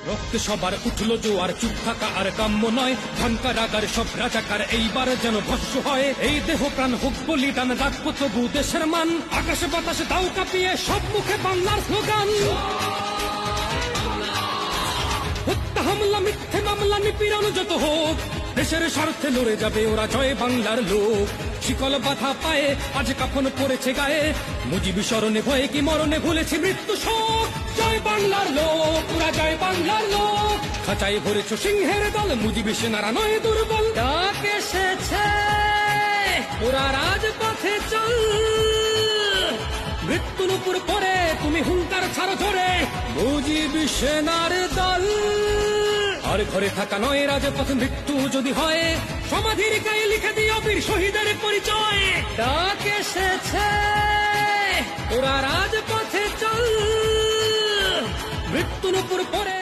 রক্তে সবার উঠলো জোয়ার, চুপ থাকা আর কাম্য নয়, ভাঙ্কা রাগার সব রাজাকার এইবার যেন ভস্য হয়। এই দেহ প্রাণ হোক বলিদান, রাখবো তবু দেশের মান, আকাশে বাতাসে দাও কাঁপিয়ে সব মুখে বাংলার স্লোগান। হত্যা হামলা মিথ্যে মামলা নিপীড়ন যত হোক, দেশের স্বার্থে লড়ে যাবে ওরা, জয় বাংলার লোক। শিকল বাধা পায়ে আজ কাফন পড়েছে গায়ে, মুজিবি স্মরণে ভয়ে কি মরণে ভুলেছি মৃত্যু শোক। জয় বাংলার লোক, ওরা জয় বাংলার লোক। খাঁচাই ভরেছ সিংহের দল, মুজিবি সেনারা নয় দুর্বল। ডাক এসেছে ওরা রাজপথে চল, মৃত্যুর উপর পরে তুমি হুঙ্কার ছাড়ো ধরে, মুজিবি সেনার দল। আর ঘরে থাকা নয় রাজপথ, মৃত্যু যদি হয় সমাধির গায়ে লিখে দিও বীর শহীদের পরিচয়। ডাক এসেছে ওরা রাজপথে চল, মৃত্যুর উপর পরে